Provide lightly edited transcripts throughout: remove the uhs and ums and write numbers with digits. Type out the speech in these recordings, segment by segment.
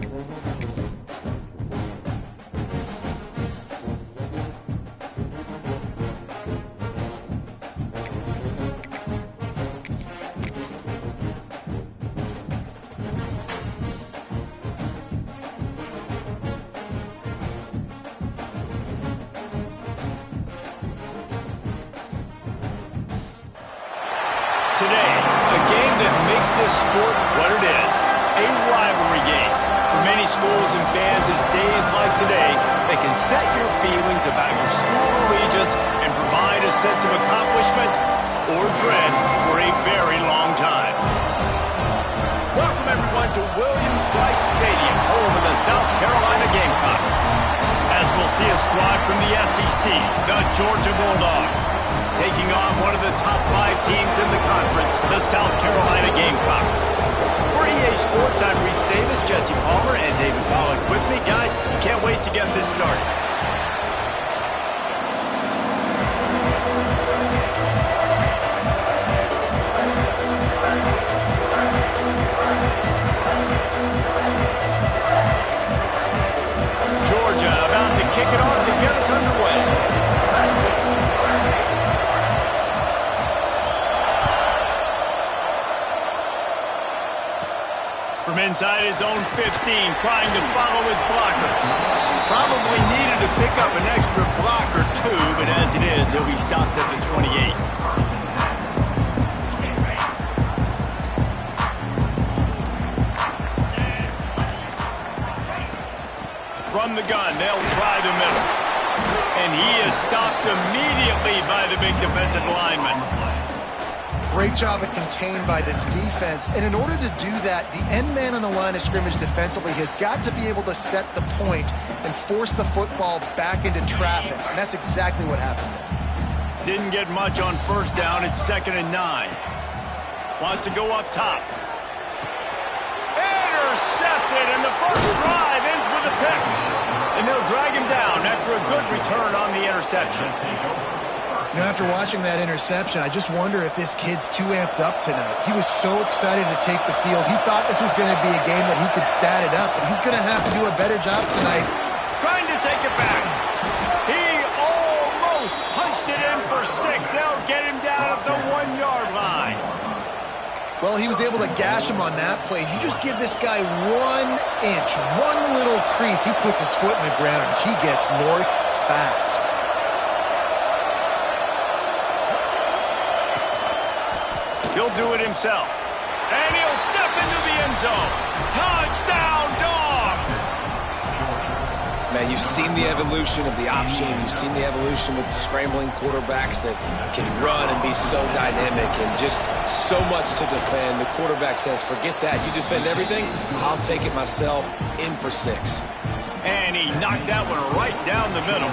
Today, a game that makes this sport what it is, a rivalry game. For many schools and fans, it's days like today that can set your feelings about your school allegiance and provide a sense of accomplishment or dread for a very long time. Welcome, everyone, to Williams-Brice Stadium, home of the South Carolina Gamecocks. As we'll see a squad from the SEC, the Georgia Bulldogs, taking on one of the top 5 teams in the conference, the South Carolina Gamecocks. For EA Sports, I'm Reese Davis, Jesse Palmer, and David Pollack with me. Guys, can't wait to get this started. Georgia about to kick it off to get us underway. From inside his own 15, trying to follow his blockers. Probably needed to pick up an extra block or two, but as it is, he'll be stopped at the 28. From the gun, they'll try the middle. And he is stopped immediately by the big defensive lineman. Great job of contained by this defense. And in order to do that, the end man on the line of scrimmage defensively has got to be able to set the point and force the football back into traffic. And that's exactly what happened there. Didn't get much on first down. It's 2nd and 9. Wants to go up top. Intercepted, and the first drive ends with a pick. And they'll drag him down after a good return on the interception. You know, after watching that interception, I just wonder if this kid's too amped up tonight. He was so excited to take the field. He thought this was going to be a game that he could stat it up, but he's going to have to do a better job tonight. Trying to take it back. He almost punched it in for 6. They'll get him down at the 1-yard line. Well, he was able to gash him on that play. You just give this guy 1 inch, one little crease. He puts his foot in the ground. He gets north fast. He'll do it himself. And he'll step into the end zone. Touchdown, Dogs! Man, you've seen the evolution of the option. You've seen the evolution with the scrambling quarterbacks that can run and be so dynamic and just so much to defend. The quarterback says, forget that. You defend everything, I'll take it myself. In for 6. And he knocked that one right down the middle.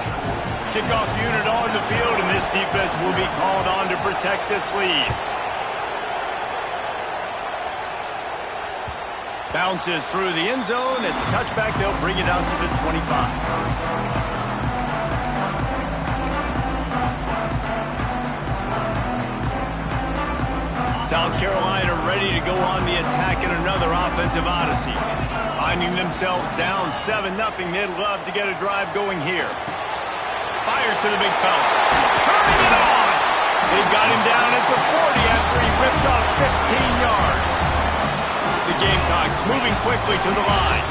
Kickoff unit on the field, and this defense will be called on to protect this lead. Bounces through the end zone. It's a touchback. They'll bring it out to the 25. South Carolina ready to go on the attack in another offensive odyssey. Finding themselves down 7-0. They'd love to get a drive going here. Fires to the big fella. Turning it on. They've got him down at the 40 after he ripped off 15 yards. The Gamecocks moving quickly to the line.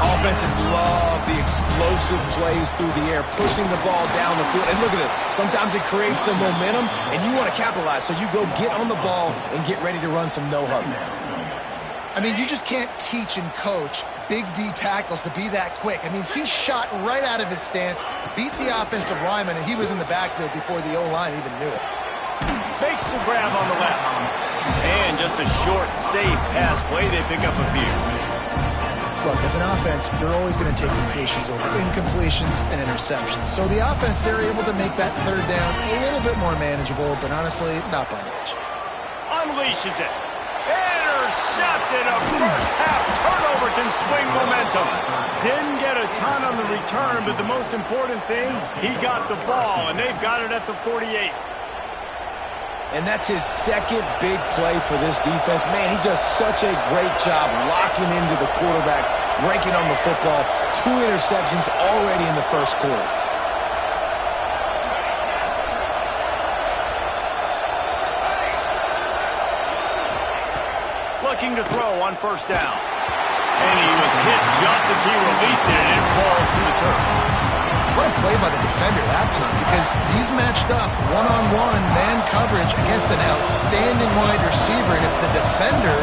Offenses love the explosive plays through the air, pushing the ball down the field. And look at this. Sometimes it creates some momentum, and you want to capitalize. So you go get on the ball and get ready to run some no-huddle. I mean, you just can't teach and coach Big D tackles to be that quick. I mean, he shot right out of his stance, beat the offensive lineman, and he was in the backfield before the O-line even knew it. Makes the grab on the left. And just a short, safe pass play. They pick up a few. Look, as an offense, you're always going to take completions over incompletions and interceptions. So the offense, they're able to make that 3rd down a little bit more manageable, but honestly, not by much. Unleashes it. Intercepted. A first-half turnover can swing momentum. Didn't get a ton on the return, but the most important thing, he got the ball, and they've got it at the 48. And that's his 2nd big play for this defense. Man, he does such a great job locking into the quarterback, breaking on the football. 2 interceptions already in the first quarter. Looking to throw on first down. And he was hit just as he released it, and it falls to the turf. What a play by the defender that time, because he's matched up one-on-one man coverage against an outstanding wide receiver, and it's the defender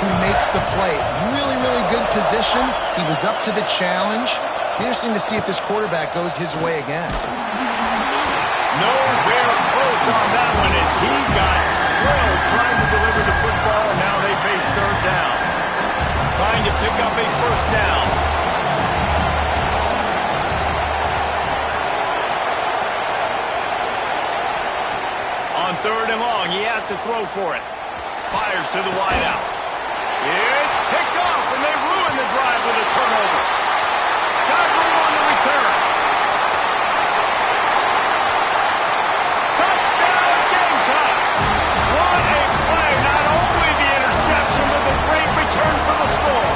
who makes the play. Really, really good position. He was up to the challenge. Interesting to see if this quarterback goes his way again. Nowhere close on that one as he got drilled trying to deliver the football, and now they face third down. Trying to pick up a first down. On third and long, he has to throw for it. Fires to the wideout. It's picked off, and they ruin the drive with a turnover. Got room on the return. Touchdown, Gamecocks! What a play. Not only the interception, but the great return for the score.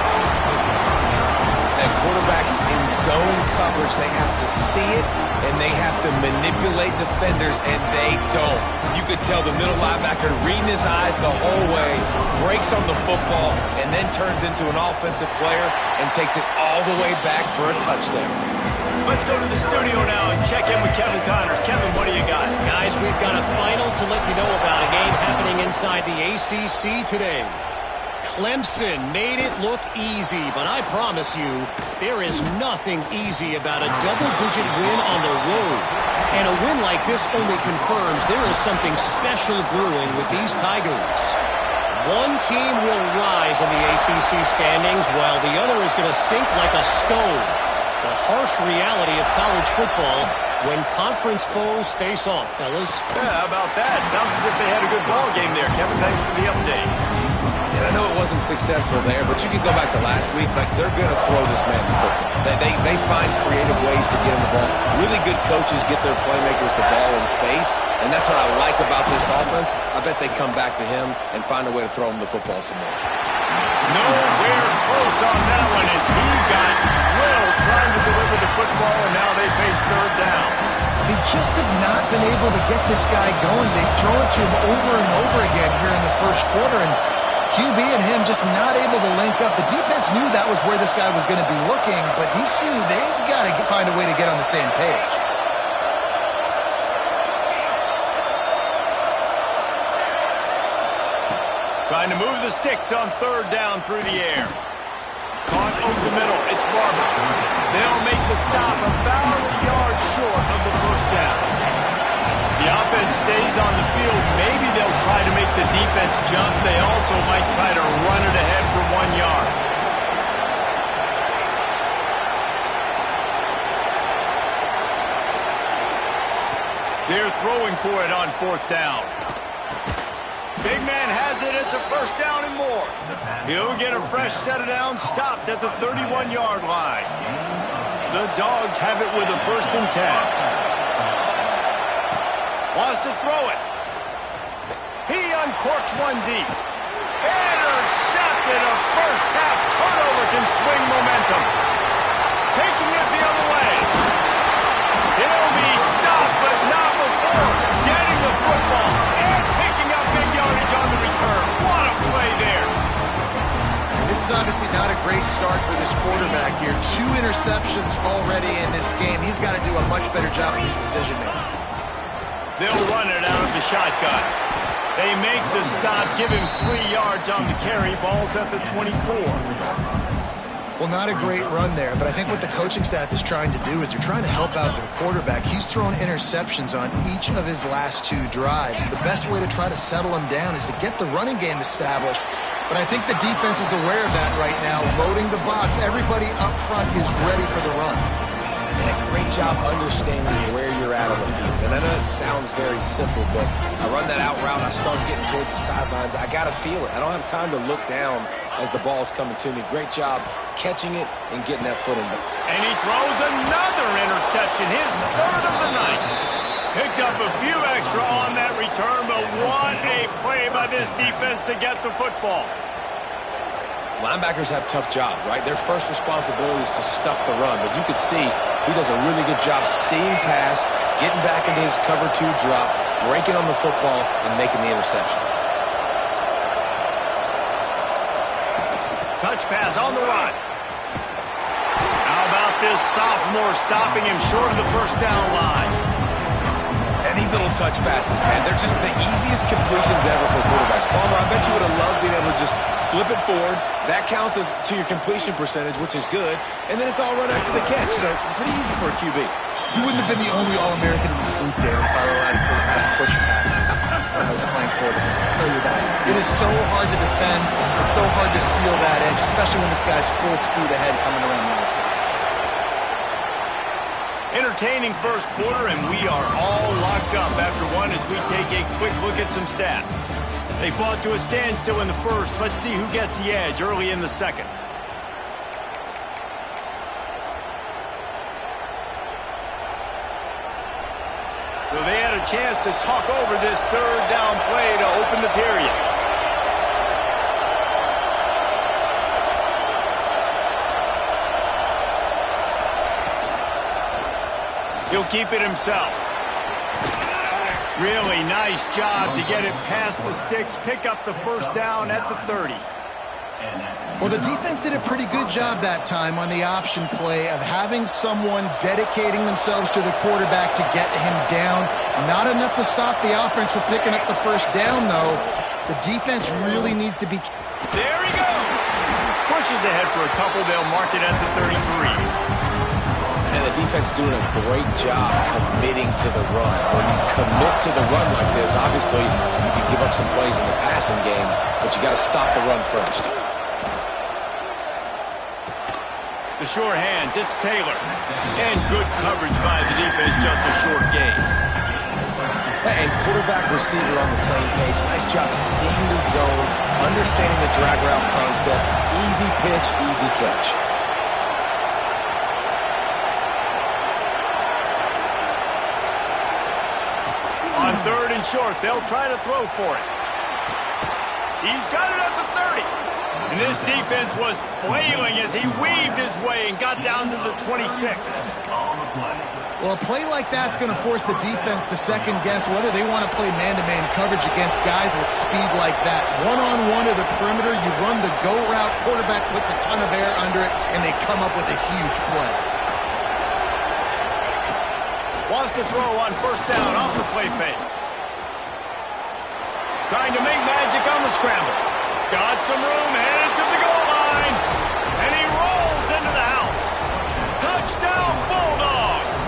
And quarterbacks in zone coverage, they have to see it, and they have to manipulate defenders, and they don't. You could tell the middle linebacker reading his eyes the whole way, breaks on the football, and then turns into an offensive player and takes it all the way back for a touchdown. Let's go to the studio now and check in with Kevin Connors. Kevin, what do you got? Guys, we've got a final to let you know about, a game happening inside the ACC today. Clemson made it look easy, but I promise you, there is nothing easy about a double-digit win on the road. And a win like this only confirms there is something special brewing with these Tigers. One team will rise in the ACC standings, while the other is going to sink like a stone. The harsh reality of college football when conference foes face off, fellas. Yeah, how about that? Sounds as if they had a good ball game there. Kevin, thanks for the update. And I know it wasn't successful there, but you can go back to last week. Like, they're going to throw this man the football. They find creative ways to get him the ball. Really good coaches get their playmakers the ball in space, and that's what I like about this offense. I bet they come back to him and find a way to throw him the football some more. Nowhere close on that one as he got drilled trying to deliver the football, and now they face third down. They just have not been able to get this guy going. They've thrown it to him over and over again here in the first quarter, and QB and him just not able to link up. The defense knew that was where this guy was going to be looking, but these two, they've got to find a way to get on the same page. Trying to move the sticks on third down through the air. Caught over the middle. It's Barber. They'll make the stop about a yard short of the first down. The offense stays on the field. Maybe they'll try to make the defense jump. They also might try to run it ahead for 1 yard. They're throwing for it on fourth down. Big man has it. It's a first down and more. He'll get a fresh set of downs stopped at the 31-yard line. The Dogs have it with a 1st and 10. Wants to throw it. He uncorks one deep. Intercepted. A first half turnover can swing momentum. Taking it the other way. He'll be stopped, but not before getting the football and picking up big yardage on the return. What a play there. This is obviously not a great start for this quarterback here. 2 interceptions already in this game. He's got to do a much better job of his decision-making. They'll run it out of the shotgun. They make the stop, give him 3 yards on the carry. Ball's at the 24. Well, not a great run there, but I think what the coaching staff is trying to do is they're trying to help out their quarterback. He's thrown interceptions on each of his last 2 drives. The best way to try to settle him down is to get the running game established. But I think the defense is aware of that right now, loading the box. Everybody up front is ready for the run. And a great job understanding where you're at on the field. And I know it sounds very simple, but I run that out route, I start getting towards the sidelines. I got to feel it. I don't have time to look down as the ball's coming to me. Great job catching it and getting that foot in. And he throws another interception, his 3rd of the night. Picked up a few extra on that return, but what a play by this defense to get the football. Linebackers have tough jobs, right? Their first responsibility is to stuff the run, but you could see he does a really good job seeing pass, getting back into his cover 2 drop, breaking on the football, and making the interception. Touch pass on the run. How about this sophomore stopping him short of the first down line? And these little touch passes, man, they're just the easiest completions ever for quarterbacks. Palmer, I bet you would have loved being able to just flip it forward. That counts as to your completion percentage, which is good. And then it's all right after the catch, so pretty easy for a QB. He wouldn't have been the only All-American in this booth there if I were allowed to push passes when I was playing quarterback. I'll tell you that. It is so hard to defend. It's so hard to seal that edge, especially when this guy's full speed ahead coming around the outside. Entertaining first quarter, and we are all locked up after one as we take a quick look at some stats. They fought to a standstill in the first. Let's see who gets the edge early in the second. So they had a chance to talk over this third down play to open the period. He'll keep it himself. Really nice job to get it past the sticks, pick up the first down at the 30. Well, the defense did a pretty good job that time on the option play of having someone dedicating themselves to the quarterback to get him down. Not enough to stop the offense from picking up the first down, though. The defense really needs to be... There he goes! Pushes ahead for a couple. They'll mark it at the 33. And the defense doing a great job committing to the run. When you commit to the run like this, obviously you can give up some plays in the passing game, but you got to stop the run first. The sure hands, it's Taylor. And good coverage by the defense, just a short gain. And quarterback receiver on the same page. Nice job seeing the zone, understanding the drag route concept. Easy pitch, easy catch. On third and short, they'll try to throw for it. He's got it at the 30. And this defense was flailing as he weaved his way and got down to the 26. Well, a play like that's going to force the defense to second-guess whether they want to play man-to-man coverage against guys with speed like that. One-on-one to the perimeter, you run the go route, quarterback puts a ton of air under it, and they come up with a huge play. Wants to throw on first down off the play fake. Trying to make magic on the scramble. Got some room, headed to the goal line. And he rolls into the house. Touchdown, Bulldogs!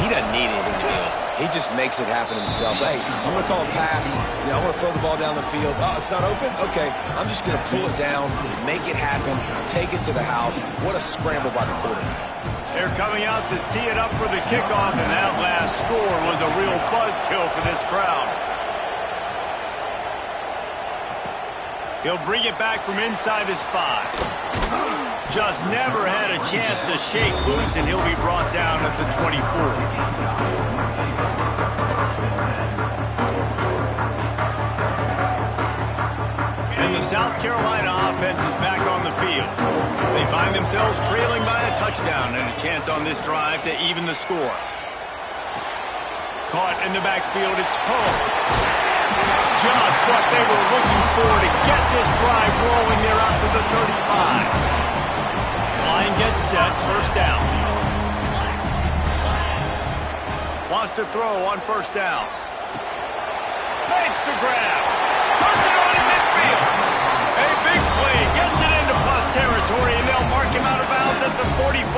He doesn't need anything to be open. He just makes it happen himself. Hey, I'm going to call a pass. I want to throw the ball down the field. Oh, it's not open? Okay, I'm just going to pull it down, make it happen, take it to the house. What a scramble by the quarterback. They're coming out to tee it up for the kickoff, and that last score was a real buzzkill for this crowd. He'll bring it back from inside his 5. Just never had a chance to shake loose, and he'll be brought down at the 24. And the South Carolina offense is back on the field. They find themselves trailing by a touchdown and a chance on this drive to even the score. Caught in the backfield, it's Poe. Just what they were looking for to get this drive rolling there out to the 35. Line gets set, first down. Wants to throw on first down. Makes the grab. Turns it on in midfield. A big play, gets it into plus territory, and they'll mark him out of bounds at the 44.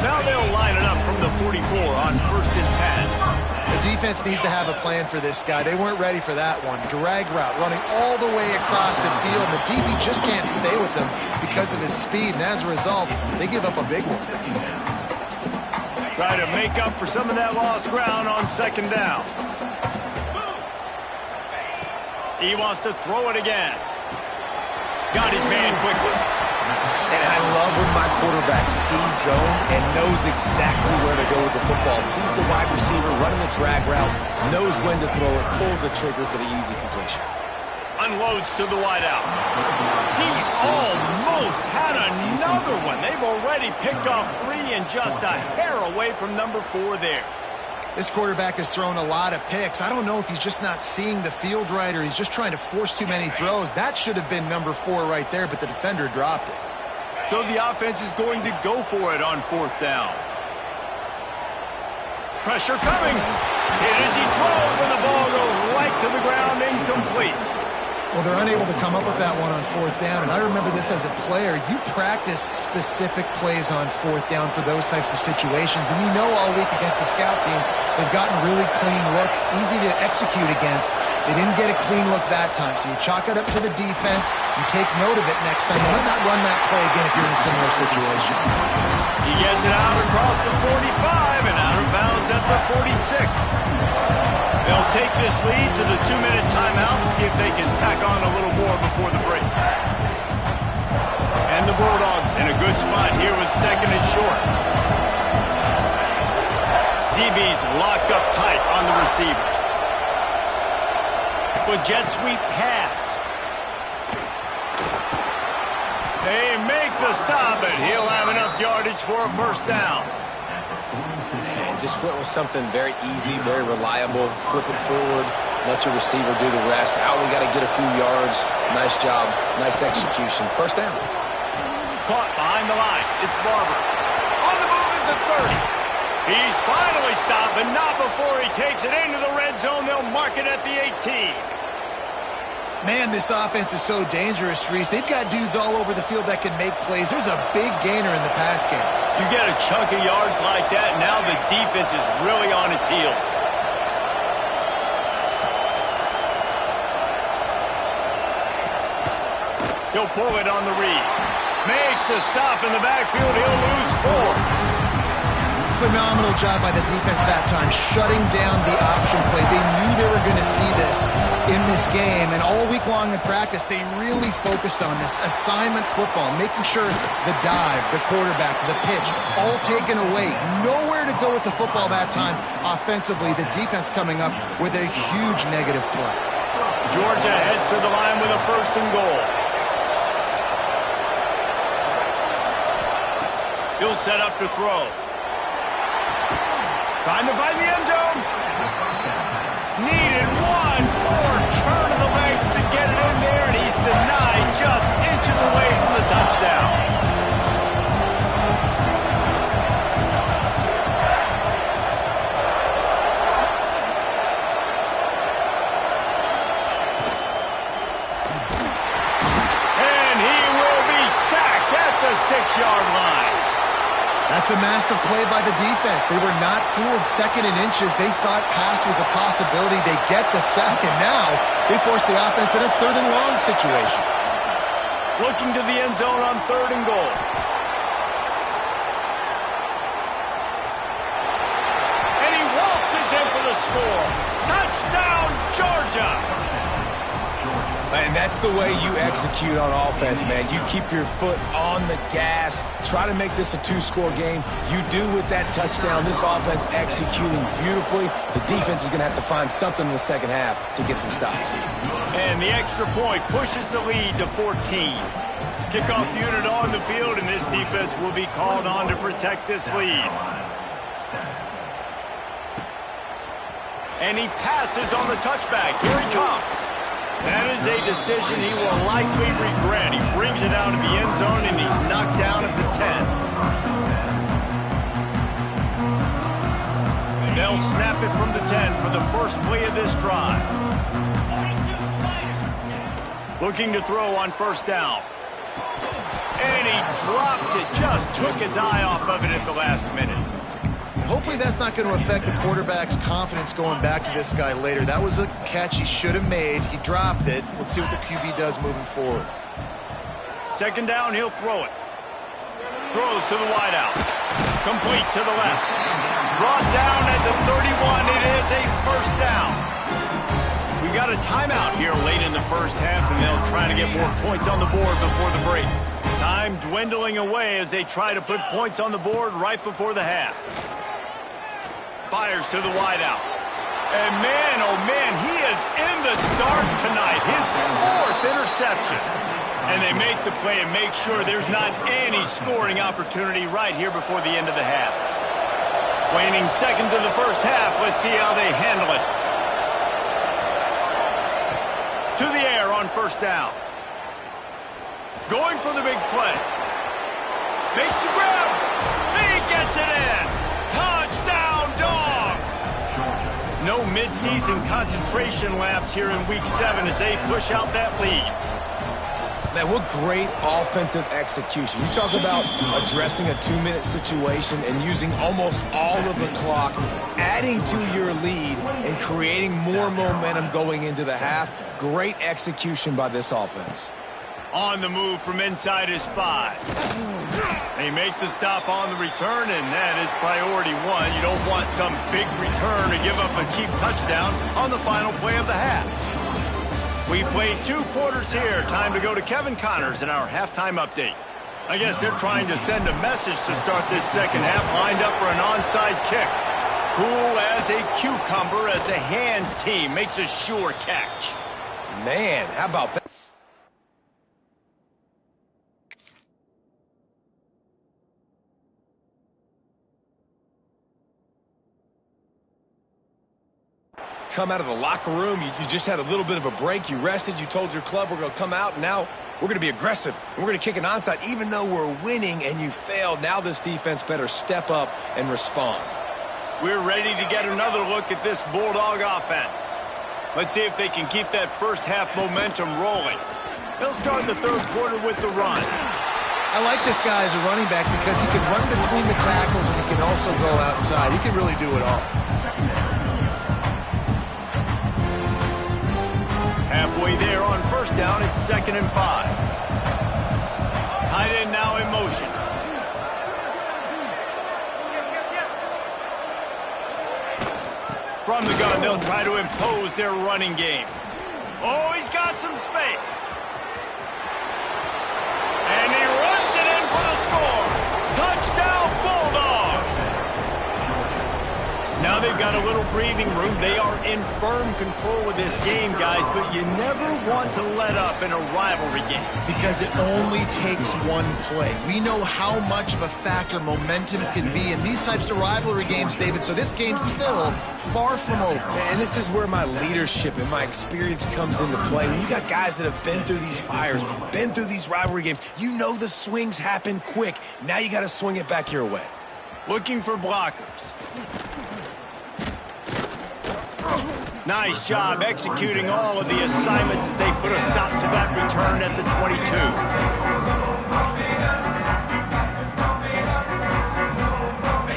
Now they'll line it up from the 44 on first and 10. The defense needs to have a plan for this guy. They weren't ready for that one. Drag route running all the way across the field. The DB just can't stay with him because of his speed, and as a result, they give up a big one. Try to make up for some of that lost ground on second down. He wants to throw it again. Got his man quickly. And I love when my quarterback sees zone and knows exactly where to go with the football. Sees the wide receiver running the drag route, knows when to throw it, pulls the trigger for the easy completion. unloads to the wideout. He almost had another one. They've already picked off 3 and just a hair away from number 4 there. This quarterback has thrown a lot of picks. I don't know if he's just not seeing the field right or he's just trying to force too many throws. That should have been number 4 right there, but the defender dropped it. So the offense is going to go for it on 4th down. Pressure coming. Hit as he throws, and the ball goes right to the ground, incomplete. Well, they're unable to come up with that one on 4th down, and I remember this as a player. You practice specific plays on 4th down for those types of situations, and you know all week against the scout team, they've gotten really clean looks, easy to execute against. They didn't get a clean look that time, so you chalk it up to the defense and take note of it next time. You might not run that play again if you're in a similar situation. He gets it out across the 45 and out of bounds at the 46. They'll take this lead to the 2-minute timeout and see if they can tack on a little more before the break. And the Bulldogs in a good spot here with 2nd and short. DB's locked up tight on the receivers. With jet sweep pass. They make the stop, and he'll have enough yardage for a 1st down. And just went with something very easy, very reliable. Flip it forward, let your receiver do the rest. I only got to get a few yards. Nice job, nice execution. 1st down. Caught behind the line. It's Barber. On the move at the 30. He's finally stopped, but not before he takes it into the red zone. They'll mark it at the 18. Man, this offense is so dangerous, Reese. They've got dudes all over the field that can make plays. There's a big gainer in the pass game. You get a chunk of yards like that, now the defense is really on its heels. He'll pull it on the read. Makes a stop in the backfield. He'll lose 4. Phenomenal job by the defense that time, shutting down the option play. They knew they were going to see this in this game, and all week long in practice, they really focused on this assignment football, making sure the dive, the quarterback, the pitch, all taken away. Nowhere to go with the football that time offensively. The defense coming up with a huge negative play. Georgia heads to the line with a 1st and goal. He'll set up to throw. Trying to find the end zone. Needed one more turn of the legs to get it in there, and he's denied just inches away from the touchdown. And he will be sacked at the 6-yard line. That's a massive play by the defense. They were not fooled. 2nd and inches. They thought pass was a possibility. They get the sack, and now they force the offense in a 3rd and long situation. Looking to the end zone on 3rd and goal. And he waltzes in for the score. Touchdown, Georgia! And that's the way you execute on offense, man. You keep your foot on the gas. Try to make this a 2-score game. You do with that touchdown. This offense executing beautifully. The defense is going to have to find something in the 2nd half to get some stops. And the extra point pushes the lead to 14. Kickoff unit on the field, and this defense will be called on to protect this lead. And he passes on the touchback. Here he comes. That is a decision he will likely regret. He brings it out of the end zone, and he's knocked down at the 10. They'll snap it from the 10 for the first play of this drive. Looking to throw on 1st down. And he drops it. Just took his eye off of it at the last minute. Hopefully that's not going to affect the quarterback's confidence going back to this guy later. That was a catch he should have made. He dropped it. Let's see what the QB does moving forward. 2nd down, he'll throw it. Throws to the wideout. Complete to the left. Brought down at the 31. It is a 1st down. We got a timeout here late in the 1st half, and they'll try to get more points on the board before the break. Time dwindling away as they try to put points on the board right before the half. Fires to the wideout. And man, oh man, he is in the dark tonight. His 4th interception. And they make the play and make sure there's not any scoring opportunity right here before the end of the half. Waning seconds of the first half. Let's see how they handle it. To the air on first down. Going for the big play. Makes the grab. He gets it in. Touchdown, Dogs. No midseason concentration laps here in Week 7 as they push out that lead. Man, what great offensive execution. You talk about addressing a 2-minute situation and using almost all of the clock, adding to your lead and creating more momentum going into the half. Great execution by this offense. On the move from inside his 5. They make the stop on the return, and that is priority 1. You don't want some big return to give up a cheap touchdown on the final play of the half. We played 2 quarters here. Time to go to Kevin Connors in our halftime update. I guess they're trying to send a message to start this second half, lined up for an onside kick. Cool as a cucumber as the hands team makes a sure catch. Man, how about that? Come out of the locker room, you just had a little bit of a break, you rested, you told your club we're going to come out, and now we're going to be aggressive. We're going to kick an onside even though we're winning and you failed. Now this defense better step up and respond. We're ready to get another look at this Bulldog offense. Let's see if they can keep that first half momentum rolling. They'll start the third quarter with the run. I like this guy as a running back because he can run between the tackles and he can also go outside. He can really do it all. Halfway there on first down, it's 2nd and 5. Tight end now in motion. From the gun, they'll try to impose their running game. Oh, he's got some space. And he runs it in for the score. Touchdown, Bulldogs. Now they've got a little breathing room. They are in firm control of this game, guys, but you never want to let up in a rivalry game. Because it only takes one play. We know how much of a factor momentum can be in these types of rivalry games, David, so this game's still far from over. And this is where my leadership and my experience comes into play. When you got guys that have been through these fires, been through these rivalry games, you know the swings happen quick. Now you got to swing it back your way. Looking for blockers. Nice job executing all of the assignments as they put a stop to that return at the 22.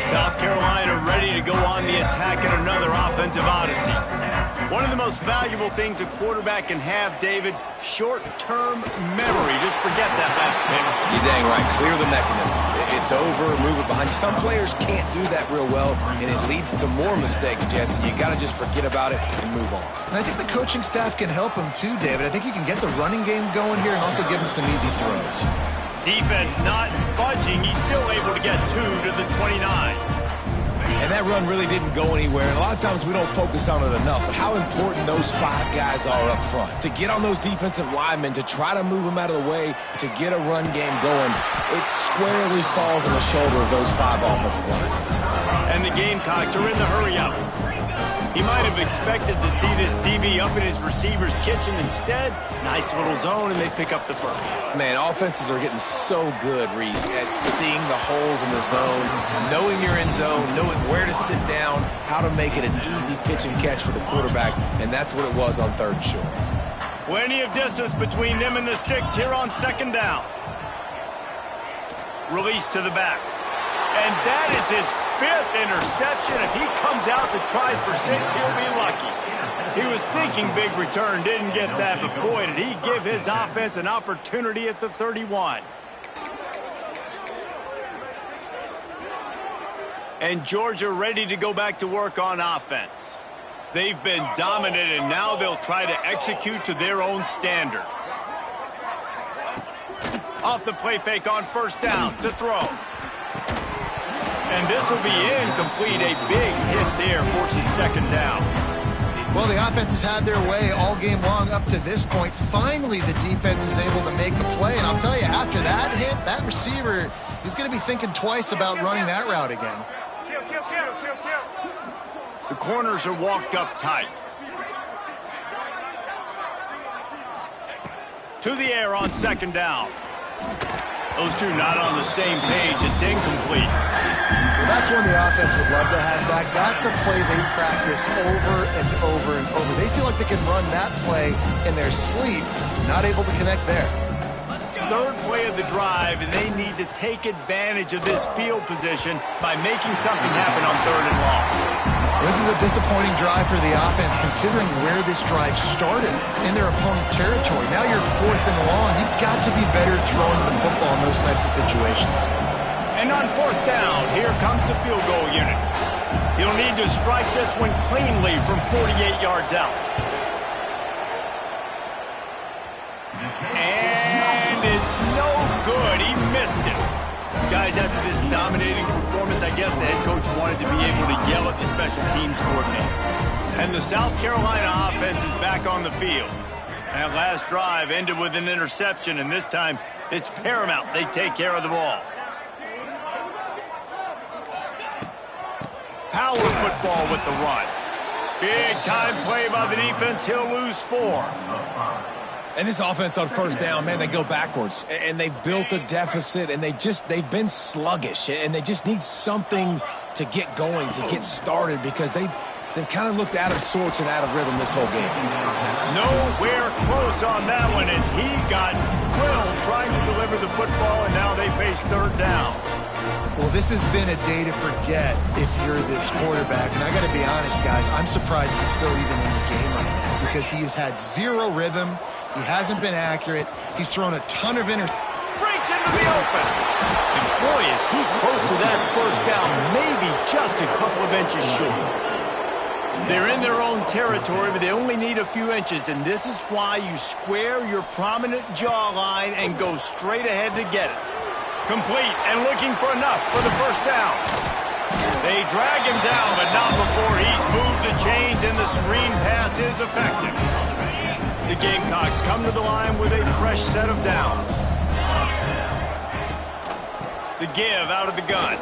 South Carolina ready to go on the attack in another offensive odyssey. One of the most valuable things a quarterback can have, David, short-term memory. Just forget that last pick. You're dang right. Clear the mechanism. It's over, move it behind you. Some players can't do that real well, and it leads to more mistakes, Jesse. You got to just forget about it and move on. And I think the coaching staff can help him too, David. I think you can get the running game going here and also give him some easy throws. Defense not budging. He's still able to get 2 to the 29. And that run really didn't go anywhere. And a lot of times we don't focus on it enough. But how important those 5 guys are up front. To get on those defensive linemen, to try to move them out of the way, to get a run game going, it squarely falls on the shoulder of those 5 offensive linemen. And the Gamecocks are in the hurry-up. He might have expected to see this DB up in his receiver's kitchen. Instead, nice little zone, and they pick up the first. Man, offenses are getting so good, Reese, at seeing the holes in the zone, knowing you're in zone, knowing where to sit down, how to make it an easy pitch and catch for the quarterback, and that's what it was on 3rd and short. Plenty of distance between them and the sticks here on 2nd down. Release to the back. And that is his 5th interception. If he comes out to try for 6, he'll be lucky. He was thinking big return, didn't get that, but boy, did he give his offense an opportunity at the 31. And Georgia ready to go back to work on offense. They've been dominant, and now they'll try to execute to their own standard. Off the play fake on first down to throw. And this will be incomplete. A big hit there forces 2nd down. Well, the offense has had their way all game long up to this point. Finally, the defense is able to make a play. And I'll tell you, after that hit, that receiver is going to be thinking twice about running that route again. The corners are walked up tight. To the air on second down. Those two not on the same page. It's incomplete. Well, that's one the offense would love to have back. That's a play they practice over and over and over. They feel like they can run that play in their sleep, not able to connect there. Third play of the drive, and they need to take advantage of this field position by making something happen on third and long. This is a disappointing drive for the offense, considering where this drive started in their opponent territory. Now you're fourth and long. You've got to be better throwing the football in those types of situations. And on fourth down, here comes the field goal unit. He'll need to strike this one cleanly from 48 yards out. And it's no good. He missed it. Guys, after this dominating performance, I guess the head coach wanted to be able to yell at the special teams coordinator. And the South Carolina offense is back on the field. That last drive ended with an interception, and this time it's paramount they take care of the ball. Power football with the run. Big time play by the defense. He'll lose 4. And this offense on first down, man, they go backwards. And they've built a deficit, and they've been sluggish. And they just need something to get going, to get started, because they've kind of looked out of sorts and out of rhythm this whole game. Nowhere close on that one as he got drilled trying to deliver the football, and now they face third down. Well, this has been a day to forget if you're this quarterback. And I got to be honest, guys, I'm surprised he's still even in the game right now because he has had zero rhythm. He hasn't been accurate. He's thrown a ton of breaks into the open. And boy, is he close to that first down, maybe just a couple of inches short. They're in their own territory, but they only need a few inches, and this is why you square your prominent jawline and go straight ahead to get it. Complete and looking for enough for the first down. They drag him down, but not before he's moved the chains and the screen pass is effective. The Gamecocks come to the line with a fresh set of downs. The give out of the gun.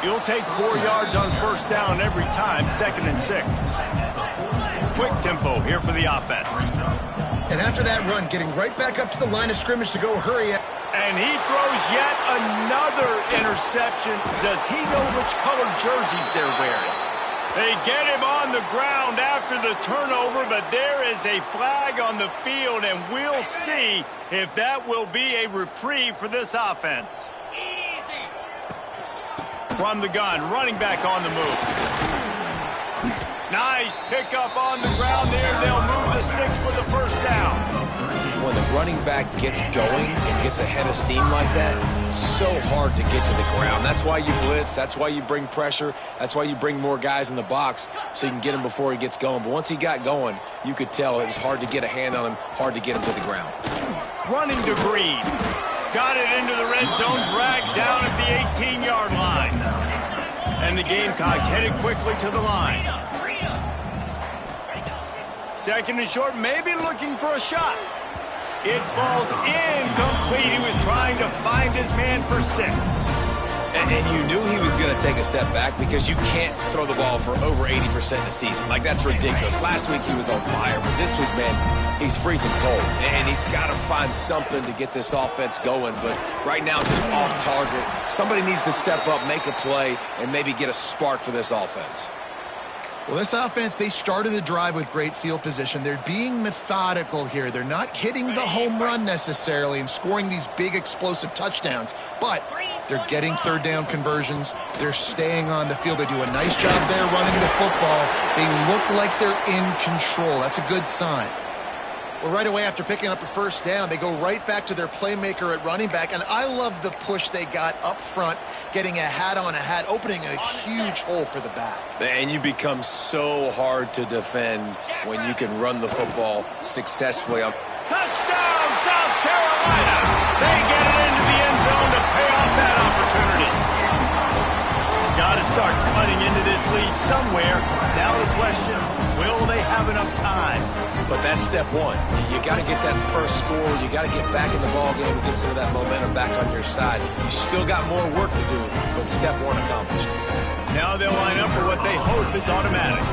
You'll take 4 yards on first down every time, 2nd and 6. Quick tempo here for the offense. And after that run, getting right back up to the line of scrimmage to go hurry up. And he throws yet another interception. Does he know which colored jerseys they're wearing? They get him on the ground after the turnover, but there is a flag on the field, and we'll see if that will be a reprieve for this offense. From the gun, running back on the move. Nice pickup on the ground there. They'll move the sticks for the first down. When the running back gets going and gets ahead of steam like that, so hard to get to the ground. That's why you blitz. That's why you bring pressure. That's why you bring more guys in the box so you can get him before he gets going. But once he got going, you could tell it was hard to get a hand on him, hard to get him to the ground. Running to Green. Got it into the red zone, dragged down at the 18-yard line. And the Gamecocks headed quickly to the line. 2nd and short, maybe looking for a shot. It falls incomplete. He was trying to find his man for 6. And you knew he was going to take a step back because you can't throw the ball for over 80% of the season. Like, that's ridiculous. Last week he was on fire, but this week, man, he's freezing cold. And he's got to find something to get this offense going. But right now, just off target. Somebody needs to step up, make a play, and maybe get a spark for this offense. Well, this offense, they started the drive with great field position. They're being methodical here. They're not hitting the home run necessarily and scoring these big explosive touchdowns, but they're getting third down conversions. They're staying on the field. They do a nice job there running the football. They look like they're in control. That's a good sign. Well, right away after picking up a first down, they go right back to their playmaker at running back, and I love the push they got up front, getting a hat on a hat, opening a huge hole for the back. And you become so hard to defend when you can run the football successfully. Touchdown, South Carolina! They get it into the end zone to pay off that opportunity. Got to start cutting into this lead somewhere. Now the question, will they have enough time? But that's step one. You got to get that first score. You got to get back in the ball game and get some of that momentum back on your side. You still got more work to do, but step one accomplished. Now they'll line up for what they hope is automatic.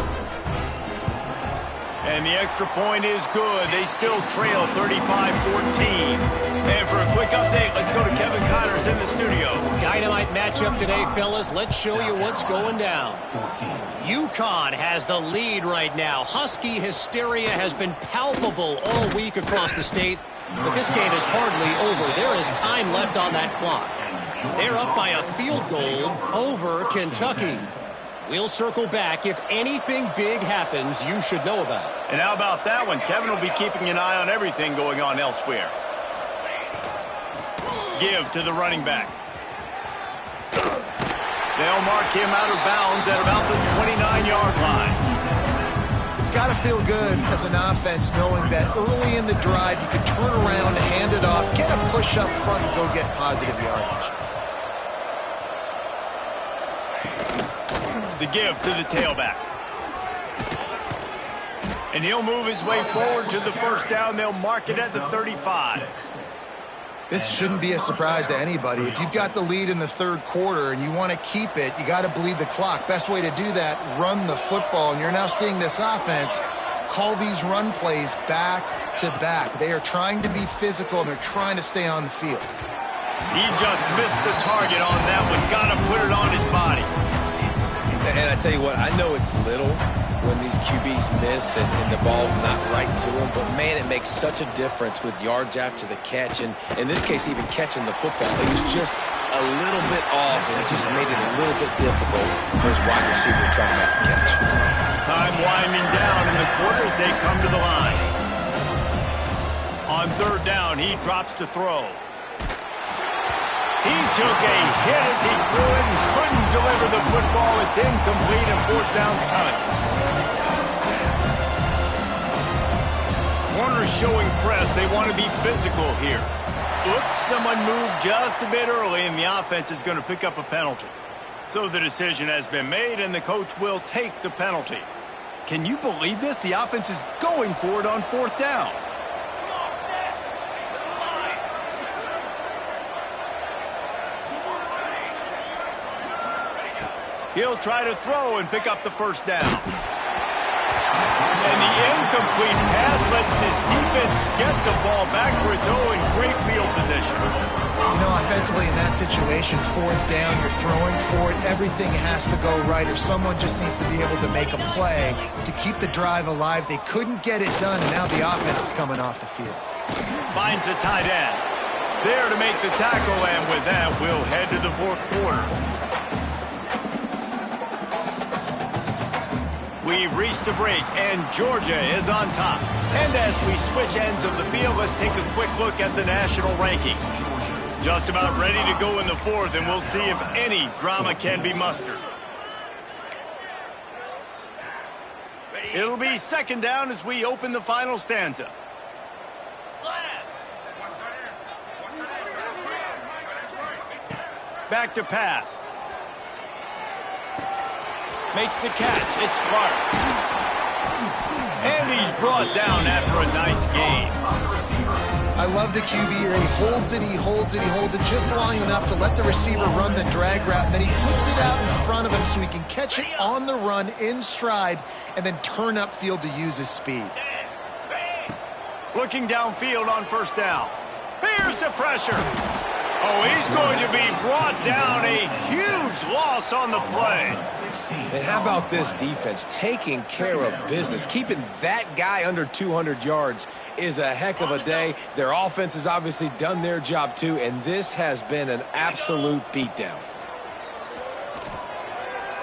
And the extra point is good. They still trail 35-14. And for a quick update, let's go to Kevin Connors in the studio. Dynamite matchup today, fellas. Let's show you what's going down. UConn has the lead right now. Husky hysteria has been palpable all week across the state, but this game is hardly over. There is time left on that clock. They're up by a field goal over Kentucky. We'll circle back. If anything big happens, you should know about it. And how about that one? Kevin will be keeping an eye on everything going on elsewhere. Give to the running back. They'll mark him out of bounds at about the 29-yard line. It's got to feel good as an offense knowing that early in the drive you can turn around, hand it off, get a push up front, and go get positive yardage. The give to the tailback. And he'll move his way forward to the first down. They'll mark it at the 35. This shouldn't be a surprise to anybody. If you've got the lead in the third quarter and you want to keep it, you got to bleed the clock. Best way to do that, run the football. And you're now seeing this offense call these run plays back to back. They are trying to be physical, and they're trying to stay on the field. He just missed the target on that one. Got to put it on his body. And I tell you what, I know it's little when these QBs miss and the ball's not right to them, but man, it makes such a difference with yards after the catch, and in this case, even catching the football. It was just a little bit off, and it just made it a little bit difficult for his wide receiver to try to make the catch. Time winding down in the quarter as they come to the line. On third down, he drops to throw. He took a hit as he threw it and couldn't deliver the football. It's incomplete and fourth down's coming. Corners showing press. They want to be physical here. Oops, someone moved just a bit early, and the offense is going to pick up a penalty. So the decision has been made, and the coach will take the penalty. Can you believe this? The offense is going for it on fourth down. He'll try to throw and pick up the first down. And the incomplete pass lets his defense get the ball back for its own great field position. You know, offensively in that situation, fourth down, you're throwing for it. Everything has to go right, or someone just needs to be able to make a play to keep the drive alive. They couldn't get it done, and now the offense is coming off the field. Finds a tight end. There to make the tackle, and with that, we'll head to the fourth quarter. We've reached the break, and Georgia is on top. And as we switch ends of the field, let's take a quick look at the national rankings. Just about ready to go in the fourth, and we'll see if any drama can be mustered. It'll be second down as we open the final stanza. Back to pass. Makes the catch. It's Clark. And he's brought down after a nice gain. I love the QB here. He holds it, he holds it, he holds it just long enough to let the receiver run the drag route, and then he puts it out in front of him so he can catch it on the run in stride and then turn upfield to use his speed. Looking downfield on first down. Here's the pressure. Oh, he's going to be brought down. A huge loss on the play. And how about this defense taking care of business? Keeping that guy under 200 yards is a heck of a day. Their offense has obviously done their job too, and this has been an absolute beatdown.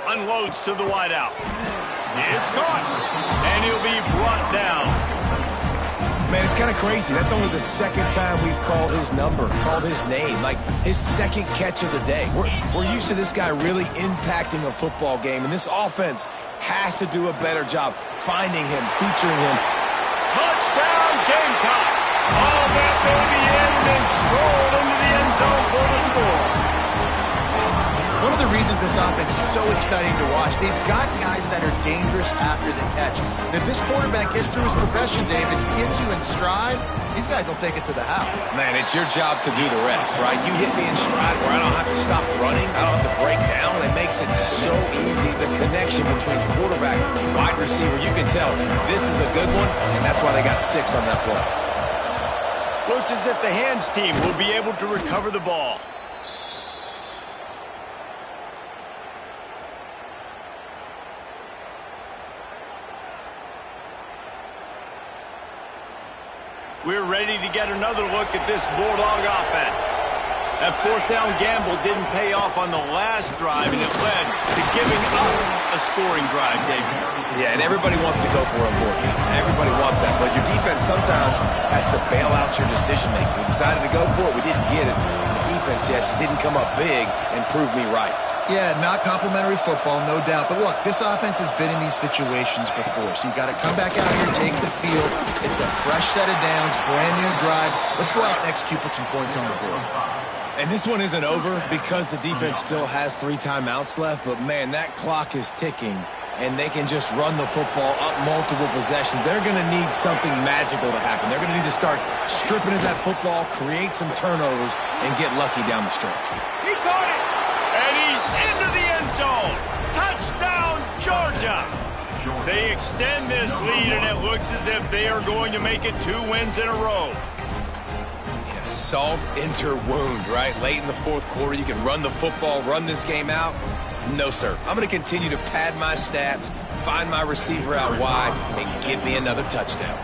Unloads to the wideout. It's caught, and he'll be brought down. Man, it's kind of crazy. That's only the second time we've called his number, called his name, like his second catch of the day. We're used to this guy really impacting a football game, and this offense has to do a better job finding him, featuring him. Touchdown, Gamecocks! All that baby in and strolled into the end zone for the score. One of the reasons this offense is so exciting to watch. They've got guys that are dangerous after the catch. And if this quarterback gets through his progression, David, gets you in stride, these guys will take it to the house. Man, it's your job to do the rest, right? You hit me in stride where I don't have to stop running. I don't have to break down. It makes it so easy. The connection between quarterback and wide receiver, you can tell this is a good one, and that's why they got 6 on that play. Looks as if the hands team will be able to recover the ball. We're ready to get another look at this Bulldog offense. That fourth down gamble didn't pay off on the last drive, and it led to giving up a scoring drive, David. Yeah, and everybody wants to go for a fourth down. Everybody wants that, but your defense sometimes has to bail out your decision-making. We decided to go for it. We didn't get it. The defense, Jesse, didn't come up big and prove me right. Yeah, not complimentary football, no doubt. But look, this offense has been in these situations before, so you got to come back out here, take the field. It's a fresh set of downs, brand new drive. Let's go out and execute, put some points on the board. And this one isn't over because the defense still has 3 timeouts left, but man, that clock is ticking, and they can just run the football up multiple possessions. They're going to need something magical to happen. They're going to need to start stripping at that football, create some turnovers, and get lucky down the stretch. He caught it! And he's into the end zone. Touchdown, Georgia. They extend this lead, and it looks as if they are going to make it 2 wins in a row. Yeah, salt into wound, right? Late in the fourth quarter, you can run the football, run this game out. No, sir. I'm going to continue to pad my stats, find my receiver out wide, and give me another touchdown.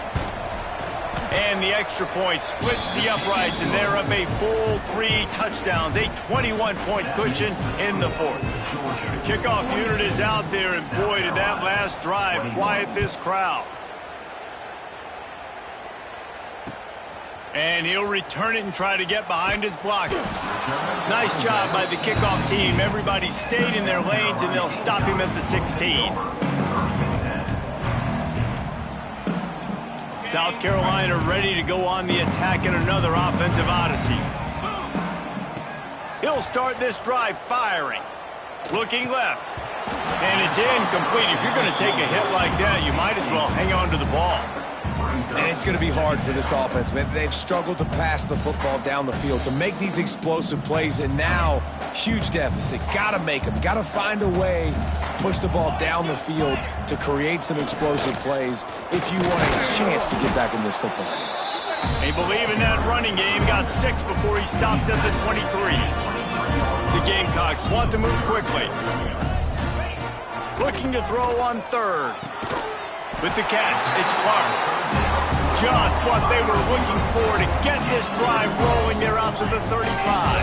And the extra point splits the uprights, and they're up a full 3 touchdowns, a 21-point cushion in the fourth. The kickoff unit is out there, and boy, did that last drive quiet this crowd. And he'll return it and try to get behind his blockers. Nice job by the kickoff team. Everybody stayed in their lanes, and they'll stop him at the 16. South Carolina ready to go on the attack in another offensive odyssey. He'll start this drive firing. Looking left. And it's incomplete. If you're going to take a hit like that, you might as well hang on to the ball. And it's going to be hard for this offense, man. They've struggled to pass the football down the field, to make these explosive plays, and now, huge deficit. Got to make them. Got to find a way to push the ball down the field to create some explosive plays if you want a chance to get back in this football game. They believe in that running game. Got 6 before he stopped at the 23. The Gamecocks want to move quickly. Looking to throw on third. With the catch, it's Clark. Just what they were looking for to get this drive rolling. They're out to the 35.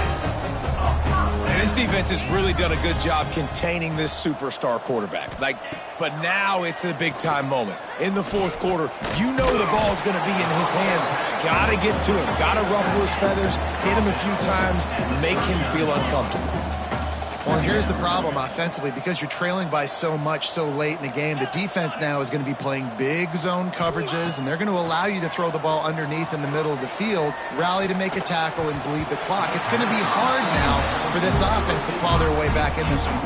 And this defense has really done a good job containing this superstar quarterback. But now it's a big-time moment. In the fourth quarter, you know the ball's going to be in his hands. Got to get to him. Got to ruffle his feathers, hit him a few times, make him feel uncomfortable. Well, here's the problem offensively. Because you're trailing by so much so late in the game, the defense now is going to be playing big zone coverages, and they're going to allow you to throw the ball underneath in the middle of the field, rally to make a tackle, and bleed the clock. It's going to be hard now for this offense to claw their way back in this one.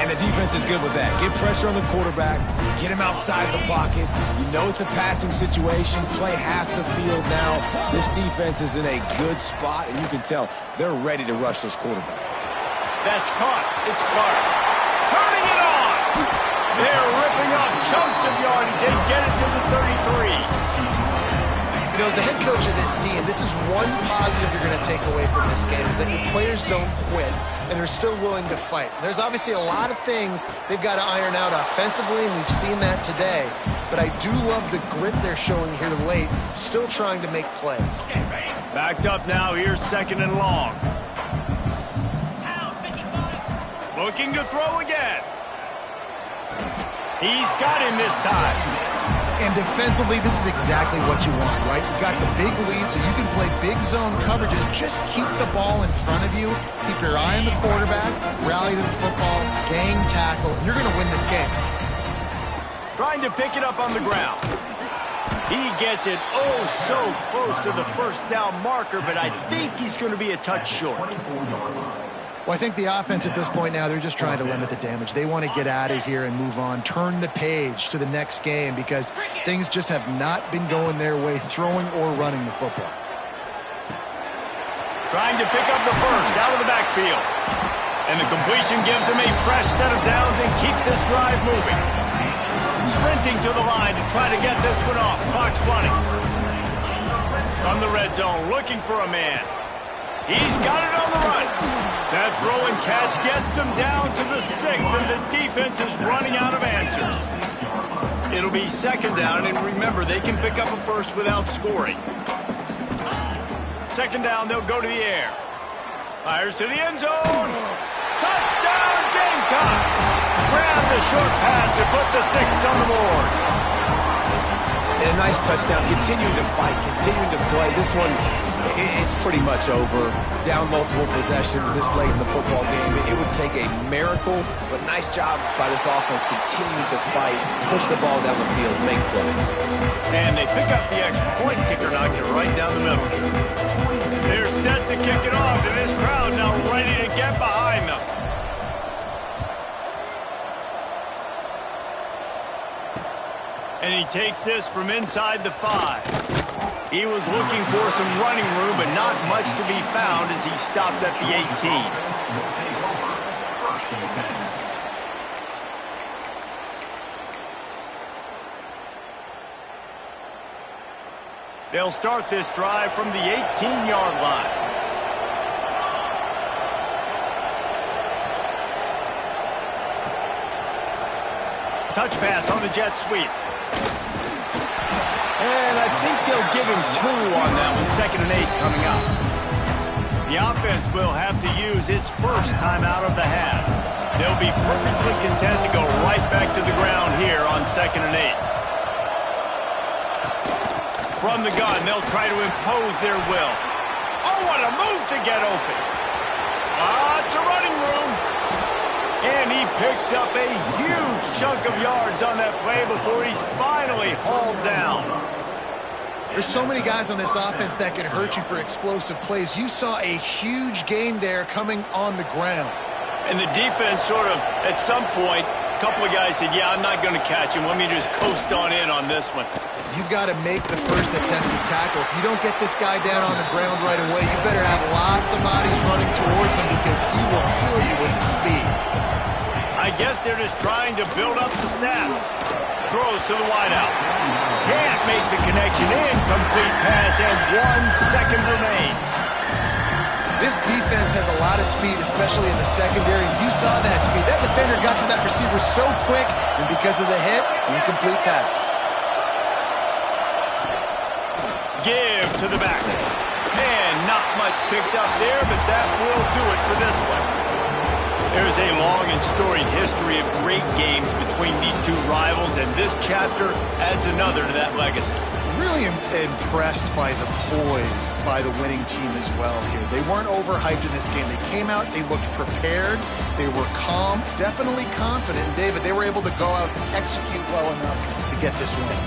And the defense is good with that. Get pressure on the quarterback, get him outside the pocket. You know it's a passing situation. Play half the field now. This defense is in a good spot, and you can tell they're ready to rush this quarterback. That's caught. It's Clark. Turning it on. They're ripping off chunks of yardage. They get it to the 33. You know, as the head coach of this team, this is one positive you're going to take away from this game, is that your players don't quit and they're still willing to fight. There's obviously a lot of things they've got to iron out offensively, and we've seen that today. But I do love the grit they're showing here late, still trying to make plays. Backed up now. Here's 2nd and long. Looking to throw again. He's got him this time. And defensively, this is exactly what you want, right? You've got the big lead, so you can play big zone coverages. Just keep the ball in front of you. Keep your eye on the quarterback. Rally to the football. Gang tackle. And you're going to win this game. Trying to pick it up on the ground. He gets it so close to the first down marker, but I think he's going to be a touch short. Well, I think the offense at this point now, they're just trying to limit the damage. They want to get out of here and move on, turn the page to the next game because things just have not been going their way, throwing or running the football. Trying to pick up the first out of the backfield. And the completion gives him a fresh set of downs and keeps this drive moving. Sprinting to the line to try to get this one off. Clock's running. From the red zone, looking for a man. He's got it on the run. That throw and catch gets him down to the 6, and the defense is running out of answers. It'll be second down, and remember, they can pick up a first without scoring. Second down, they'll go to the air. Fires to the end zone. Touchdown, Gamecocks! Grab the short pass to put the 6 on the board. And a nice touchdown, continuing to fight, continuing to play. This one, it's pretty much over. Down multiple possessions this late in the football game. It would take a miracle, but nice job by this offense continuing to fight, push the ball down the field, make plays. And they pick up the extra point. Kicker knocked it right down the middle. They're set to kick it off, and this crowd now ready to get behind them. And he takes this from inside the 5. He was looking for some running room, but not much to be found as he stopped at the 18. They'll start this drive from the 18-yard line. Touch pass on the jet sweep. And I think they'll give him 2 on that one. 2nd and 8 coming up. The offense will have to use its first timeout of the half. They'll be perfectly content to go right back to the ground here on 2nd and 8. From the gun, they'll try to impose their will. Oh, what a move to get open. Lots of running room. And he picks up a huge chunk of yards on that play before he's finally hauled down. There's so many guys on this offense that can hurt you for explosive plays. You saw a huge gain there coming on the ground. And the defense sort of, at some point, a couple of guys said, yeah, I'm not going to catch him. Let me just coast on in on this one. You've got to make the first attempt to tackle. If you don't get this guy down on the ground right away, you better have lots of bodies running towards him because he will kill you with the speed. I guess they're just trying to build up the stats. Throws to the wideout. Can't make the connection. Incomplete pass, and 1 second remains. This defense has a lot of speed, especially in the secondary. You saw that speed. That defender got to that receiver so quick, and because of the hit, incomplete pass. Give to the back. And not much picked up there, but that will do it for this one. There's a long and storied history of great games between these two rivals, and this chapter adds another to that legacy. Really impressed by the poise by the winning team as well here. They weren't overhyped in this game. They came out, they looked prepared, they were calm, definitely confident. And David, they were able to go out and execute well enough to get this win.